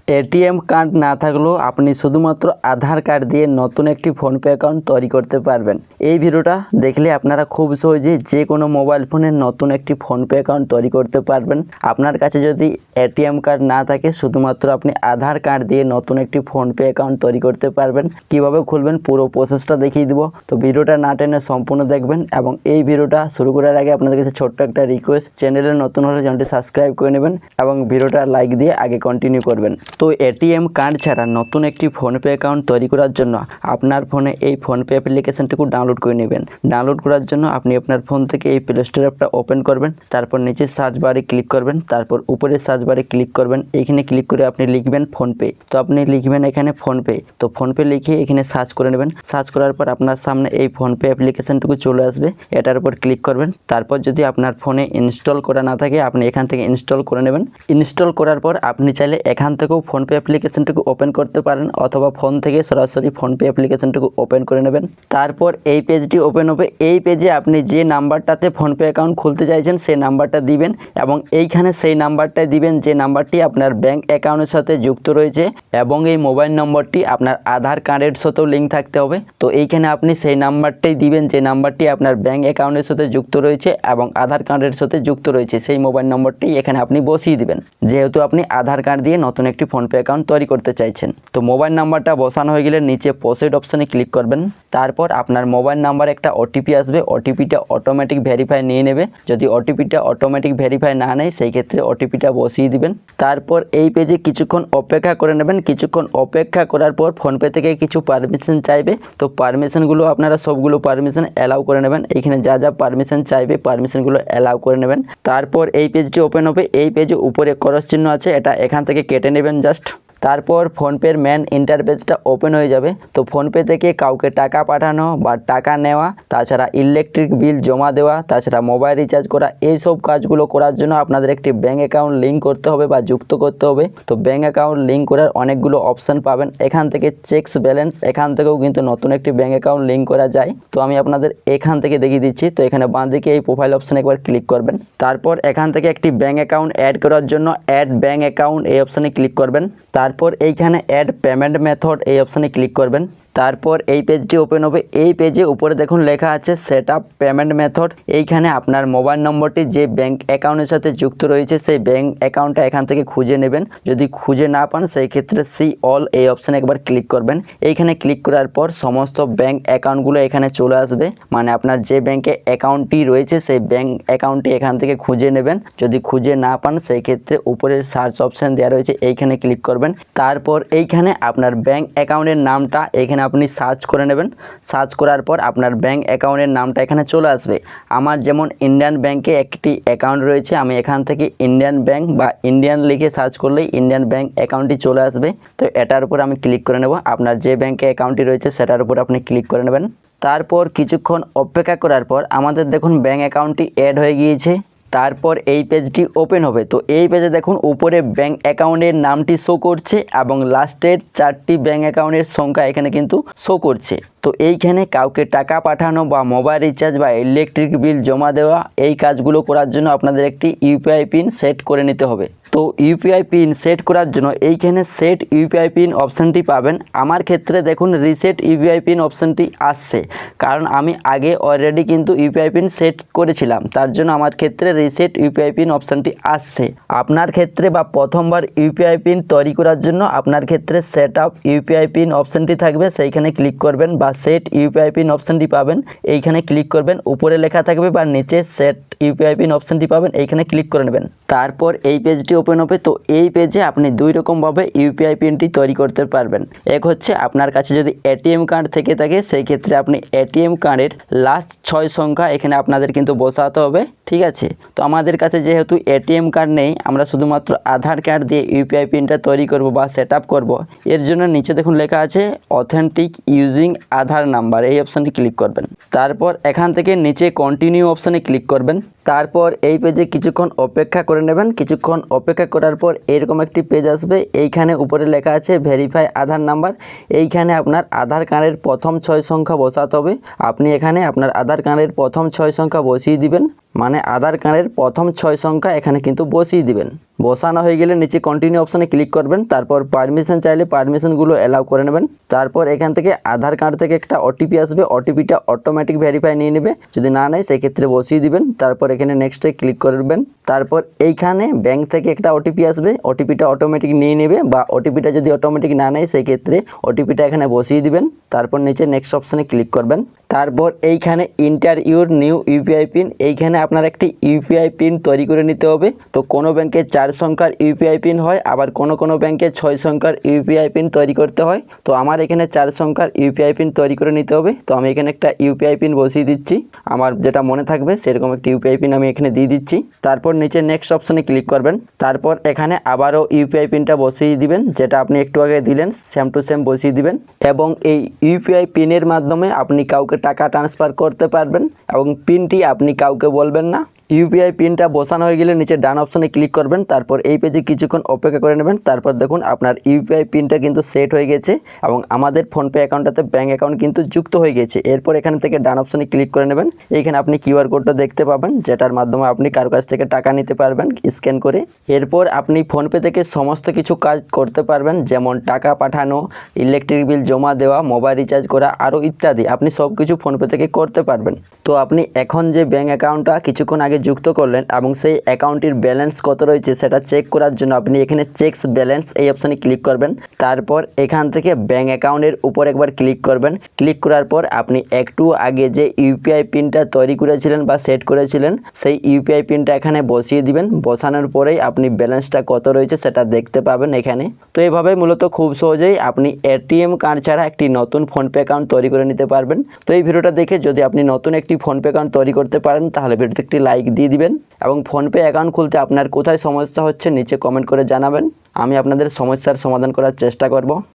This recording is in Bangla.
এটিএম কার্ড না থাকলেও আপনি শুধুমাত্র আধার কার্ড দিয়ে নতুন একটি ফোনপে অ্যাকাউন্ট তৈরি করতে পারবেন। এই ভিডিওটা দেখলে আপনারা খুব সহজে যে কোনো মোবাইল ফোনে নতুন একটি ফোনপে অ্যাকাউন্ট তৈরি করতে পারবেন। আপনার কাছে যদি এটিএম কার্ড না থাকে শুধুমাত্র আপনি আধার কার্ড দিয়ে নতুন একটি ফোনপে অ্যাকাউন্ট তৈরি করতে পারবেন। কিভাবে খুলবেন পুরো প্রসেসটা দেখিয়ে দিব। তো ভিডিওটা না টেনে সম্পূর্ণ দেখবেন এবং এই ভিডিওটা শুরু করার আগে আপনাদের কাছে ছোট্ট একটা রিকোয়েস্ট, চ্যানেলে নতুন হলে চ্যানেলটি সাবস্ক্রাইব করে নেবেন এবং ভিডিওটা লাইক দিয়ে আগে কন্টিনিউ করবেন। তো এটিএম কার্ড ছাড়া নতুন একটি ফোনপে অ্যাকাউন্ট তৈরি করার জন্য আপনার ফোনে এই ফোনপে অ্যাপ্লিকেশনটুকু ডাউনলোড করে নেবেন। ডাউনলোড করার জন্য আপনি আপনার ফোন থেকে এই প্লে স্টোর অ্যাপটা ওপেন করবেন, তারপর নিচে সার্চ বারে ক্লিক করবেন, তারপর উপরে সার্চ বারে ক্লিক করবেন। এইখানে ক্লিক করে আপনি লিখবেন ফোনপে। তো আপনি লিখবেন এখানে ফোনপে। তো ফোনপে লিখে এখানে সার্চ করে নেবেন। সার্চ করার পর আপনার সামনে এই ফোনপে অ্যাপ্লিকেশনটুকু চলে আসবে, এটার উপর ক্লিক করবেন। তারপর যদি আপনার ফোনে ইনস্টল করা না থাকে আপনি এখান থেকে ইনস্টল করে নেবেন। ইনস্টল করার পর আপনি চাইলে এখান থেকেও ফোনপে অ্যাপ্লিকেশনটুকু ওপেন করতে পারেন অথবা ফোন থেকে সরাসরি ফোনপে অ্যাপ্লিকেশনটুকু ওপেন করে নেবেন। তারপর এই পেজটি ওপেন হবে। এই পেজে আপনি যে নাম্বারটাতে ফোনপে অ্যাকাউন্ট খুলতে চাইছেন সেই নাম্বারটা দিবেন এবং এইখানে সেই নাম্বারটাই দিবেন যে নাম্বারটি আপনার ব্যাংক অ্যাকাউন্টের সাথে যুক্ত রয়েছে এবং এই মোবাইল নম্বরটি আপনার আধার কার্ডের সাথেও লিঙ্ক থাকতে হবে। তো এইখানে আপনি সেই নাম্বারটাই দিবেন যে নাম্বারটি আপনার ব্যাংক অ্যাকাউন্টের সাথে যুক্ত রয়েছে এবং আধার কার্ডের সাথে যুক্ত রয়েছে, সেই মোবাইল নম্বরটি এখানে আপনি বসিয়ে দিবেন, যেহেতু আপনি আধার কার্ড দিয়ে নতুন একটি ফোনপে অ্যাকাউন্ট তৈরি করতে চাইছেন। তো মোবাইল নাম্বারটা বসানো হয়ে গেলে নিচে প্রসিড অপশানে ক্লিক করবেন। তারপর আপনার মোবাইল নাম্বারে একটা ওটিপি আসবে, ওটিপিটা অটোমেটিক ভেরিফাই নিয়ে নেবে। যদি ওটিপিটা অটোমেটিক ভেরিফাই না নেয় সেই ক্ষেত্রে ওটিপিটা বসিয়ে দিবেন। তারপর এই পেজে কিছুক্ষণ অপেক্ষা করে নেবেন। কিছুক্ষণ অপেক্ষা করার পর ফোনপে থেকে কিছু পারমিশন চাইবে। তো পারমিশনগুলো আপনারা সবগুলো পারমিশন অ্যালাউ করে নেবেন। এইখানে যা যা পারমিশন চাইবে পারমিশনগুলো অ্যালাউ করে নেবেন। তারপর এই পেজটি ওপেন হবে। এই পেজে উপরে ক্রস চিহ্ন আছে, এটা এখান থেকে কেটে নেবেন জাস্ট। তারপর ফোনপের মেন ইন্টারফেসটা ওপেন হয়ে যাবে। তো ফোনপে থেকে কাউকে টাকা পাঠানো বা টাকা নেওয়া, তাছাড়া ইলেকট্রিক বিল জমা দেওয়া, তাছাড়া মোবাইল রিচার্জ করা, এই সব কাজগুলো করার জন্য আপনাদের একটি ব্যাঙ্ক অ্যাকাউন্ট লিঙ্ক করতে হবে বা যুক্ত করতে হবে। তো ব্যাঙ্ক অ্যাকাউন্ট লিঙ্ক করার অনেকগুলো অপশান পাবেন। এখান থেকে চেকস ব্যালেন্স, এখান থেকেও কিন্তু নতুন একটি ব্যাঙ্ক অ্যাকাউন্ট লিঙ্ক করা যায়। তো আমি আপনাদের এখান থেকে দেখিয়ে দিচ্ছি। তো এখানে বাঁ দিকে এই প্রোফাইল অপশানে একবার ক্লিক করবেন। তারপর এখান থেকে একটি ব্যাঙ্ক অ্যাকাউন্ট অ্যাড করার জন্য অ্যাড ব্যাঙ্ক অ্যাকাউন্ট এই অপশানে ক্লিক করবেন। তারপর এইখানে অ্যাড পেমেন্ট মেথড এই অপশানে ক্লিক করবেন। তারপর এই পেজটি ওপেন হবে। এই পেজে উপরে দেখুন লেখা আছে সেট আপ পেমেন্ট মেথড। এইখানে আপনার মোবাইল নম্বরটি যে ব্যাঙ্ক অ্যাকাউন্টের সাথে যুক্ত রয়েছে সেই ব্যাঙ্ক অ্যাকাউন্টটা এখান থেকে খুঁজে নেবেন। যদি খুঁজে না পান সেই ক্ষেত্রে সি অল এই অপশানে একবার ক্লিক করবেন। এইখানে ক্লিক করার পর সমস্ত ব্যাঙ্ক অ্যাকাউন্টগুলো এখানে চলে আসবে, মানে আপনার যে ব্যাঙ্কে অ্যাকাউন্টটি রয়েছে সেই ব্যাঙ্ক অ্যাকাউন্টটি এখান থেকে খুঁজে নেবেন। যদি খুঁজে না পান সেই ক্ষেত্রে উপরের সার্চ অপশান দেওয়া রয়েছে, এইখানে ক্লিক করবেন। তারপর এইখানে আপনার ব্যাঙ্ক অ্যাকাউন্টের নামটা এখানে আপনি সার্চ করে নেবেন। সার্চ করার পর আপনার ব্যাঙ্ক অ্যাকাউন্টের নামটা এখানে চলে আসবে। আমার যেমন ইন্ডিয়ান ব্যাঙ্কে একটি অ্যাকাউন্ট রয়েছে, আমি এখান থেকে ইন্ডিয়ান ব্যাঙ্ক বা ইন্ডিয়ান লিখে সার্চ করলেই ইন্ডিয়ান ব্যাঙ্ক অ্যাকাউন্টটি চলে আসবে। তো এটার উপর আমি ক্লিক করে নেব। আপনার যে ব্যাঙ্কে অ্যাকাউন্টটি রয়েছে সেটার উপর আপনি ক্লিক করে নেবেন। তারপর কিছুক্ষণ অপেক্ষা করার পর আমাদের দেখুন ব্যাঙ্ক অ্যাকাউন্টটি অ্যাড হয়ে গিয়েছে। তারপর এই পেজটি ওপেন হবে। তো এই পেজে দেখুন উপরে ব্যাঙ্ক অ্যাকাউন্টের নামটি শো করছে এবং লাস্টের 4টি ব্যাঙ্ক অ্যাকাউন্টের সংখ্যা এখানে কিন্তু শো করছে। তো এইখানে কাউকে টাকা পাঠানো বা মোবাইল রিচার্জ বা ইলেকট্রিক বিল জমা দেওয়া, এই কাজগুলো করার জন্য আপনাদের একটি ইউপিআই পিন সেট করে নিতে হবে। তো ইউপিআই পিন সেট করার জন্য এইখানে সেট ইউপিআই পিন অপশানটি পাবেন। আমার ক্ষেত্রে দেখুন রিসেট ইউপিআই পিন অপশানটি আসছে, কারণ আমি আগে অলরেডি কিন্তু ইউপিআই পিন সেট করেছিলাম, তার জন্য আমার ক্ষেত্রে রিসেট ইউপিআই পিন অপশানটি আসছে। আপনার ক্ষেত্রে বা প্রথমবার ইউপিআই পিন তৈরি করার জন্য আপনার ক্ষেত্রে সেট আপ ইউপিআই পিন অপশানটি থাকবে, সেইখানে ক্লিক করবেন বা সেট ইউপিআই পিন অপশানটি পাবেন, এইখানে ক্লিক করবেন। উপরে লেখা থাকবে বা নিচে সেট ইউপিআই পিন অপশানটি পাবেন, এইখানে ক্লিক করে নেবেন। তারপর এই পেজটি ওপেন হবে। তো এই পেজে আপনি দুই রকমভাবে ইউপিআই পিনটি তৈরি করতে পারবেন। এক হচ্ছে আপনার কাছে যদি এটিএম কার্ড থেকে থাকে সেই ক্ষেত্রে আপনি এটিএম কার্ডের লাস্ট 6 সংখ্যা এখানে আপনাদের কিন্তু বসাতে হবে, ঠিক আছে। তো আমাদের কাছে যেহেতু এটিএম কার্ড নেই, আমরা শুধুমাত্র আধার কার্ড দিয়ে ইউপিআই পিনটা তৈরি করব বা সেট আপ করবো। এর জন্য নিচে দেখুন লেখা আছে অথেন্টিক ইউজিং আধার নাম্বার, এই অপশানটি ক্লিক করবেন। তারপর এখান থেকে নিচে কন্টিনিউ অপশানে ক্লিক করবেন। তারপর এই পেজে কিছুক্ষণ অপেক্ষা করে নেবেন। কিছুক্ষণ অপেক্ষা করার পর এরকম একটি পেজ আসবে। এইখানে উপরে লেখা আছে ভেরিফাই আধার নাম্বার। এইখানে আপনার আধার কার্ডের প্রথম 6 সংখ্যা বসাতে হবে। আপনি এখানে আপনার আধার কার্ডের প্রথম 6 সংখ্যা বসিয়ে দিবেন। মানে আধার কার্ডের প্রথম 6 সংখ্যা এখানে কিন্তু বসিয়ে দিবেন। বসানো হয়ে গেলে নিচে কন্টিনিউ অপশানে ক্লিক করবেন, তারপর পারমিশন চাইলে পারমিশনগুলো অ্যালাউ করে নেবেন। তারপর এখান থেকে আধার কার্ড থেকে একটা ওটিপি আসবে, ওটিপিটা অটোমেটিক ভেরিফাই নিয়ে নেবে, যদি না নেয় সেক্ষেত্রে বসিয়ে দিবেন। তারপর এখানে নেক্সটে ক্লিক করবেন। তারপর এইখানে ব্যাংক থেকে একটা ওটিপি আসবে, ওটিপিটা অটোমেটিক নিয়ে নেবে, বা ওটিপিটা যদি অটোমেটিক না নেয় সেই ক্ষেত্রে ওটিপিটা এখানে বসিয়ে দিবেন। তারপর নিচে নেক্সট অপশানে ক্লিক করবেন। তারপর এইখানে inter your new UPI pin, এইখানে আপনার একটি ইউপিআই পিন তৈরি করে নিতে হবে। তো কোনো ব্যাংকে 4 সংখ্যার ইউপিআই পিন হয়, আবার কোনো ব্যাংকে 6 সংখ্যার ইউপিআই পিন তৈরি করতে হয়। তো আমার এখানে 4 সংখ্যার ইউপিআই পিন তৈরি করে নিতে হবে। তো আমি এখানে একটা ইউপিআই পিন বসিয়ে দিচ্ছি, আমার যেটা মনে থাকবে সেরকম একটি ইউপিআই পিন আমি এখানে দিয়ে দিচ্ছি। তারপর নিচে নেক্সট অপশানে ক্লিক করবেন। তারপর এখানে আবারও ইউপিআই পিনটা বসিয়ে দিবেন, যেটা আপনি একটু আগে দিলেন সেম টু সেম বসিয়ে দিবেন। এবং এই ইউপিআই পিনের মাধ্যমে আপনি কাউকে টাকা ট্রান্সফার করতে পারবেন, এবং পিনটি আপনি কাউকে বলবেন না। ইউপিআই পিনটা বসানো হয়ে গেলে নিচে ডান অপশানে ক্লিক করবেন। তারপর এই পেজে কিছুক্ষণ অপেক্ষা করে নেবেন। তারপর দেখুন আপনার ইউপিআই পিনটা কিন্তু সেট হয়ে গেছে, এবং আমাদের ফোনপে অ্যাকাউন্টটাতে ব্যাঙ্ক অ্যাকাউন্ট কিন্তু যুক্ত হয়ে গেছে। এরপর এখান থেকে ডান অপশানে ক্লিক করে নেবেন। এইখানে আপনি কিউআর কোডটা দেখতে পাবেন, যেটার মাধ্যমে আপনি কারো কাছ থেকে টাকা নিতে পারবেন স্ক্যান করে। এরপর আপনি ফোনপে থেকে সমস্ত কিছু কাজ করতে পারবেন, যেমন টাকা পাঠানো, ইলেকট্রিক বিল জমা দেওয়া, মোবাইল রিচার্জ করা, আরও ইত্যাদি আপনি সব কিছু ফোনপে থেকে করতে পারবেন। তো আপনি এখন যে ব্যাঙ্ক অ্যাকাউন্টটা কিছুক্ষণ আগে যুক্ত করলেন এবং সেই অ্যাকাউন্টের ব্যালেন্স কত রয়েছে সেটা চেক করার জন্য আপনি এখানে চেকস ব্যালেন্স এই অপশানে ক্লিক করবেন। তারপর এখান থেকে ব্যাঙ্ক অ্যাকাউন্টের উপর একবার ক্লিক করবেন। ক্লিক করার পর আপনি একটু আগে যে ইউপিআই পিনটা তৈরি করেছিলেন বা সেট করেছিলেন সেই ইউপিআই পিনটা এখানে বসিয়ে দিবেন। বসানোর পরেই আপনি ব্যালেন্সটা কত রয়েছে সেটা দেখতে পাবেন এখানে। তো এইভাবে মূলত খুব সহজেই আপনি এটিএম কার্ড ছাড়া একটি নতুন ফোনপে অ্যাকাউন্ট তৈরি করে নিতে পারবেন। তো এই ভিডিওটা দেখে যদি আপনি নতুন একটি ফোনপে অ্যাকাউন্ট তৈরি করতে পারেন তাহলে ভিডিওতে একটি লাইক দিয়ে দিবেন, এবং ফোনপে অ্যাকাউন্ট খুলতে আপনার কোথায় সমস্যা হচ্ছে নিচে কমেন্ট করে জানাবেন। আমি আপনাদের সমস্যার সমাধান করার চেষ্টা করব।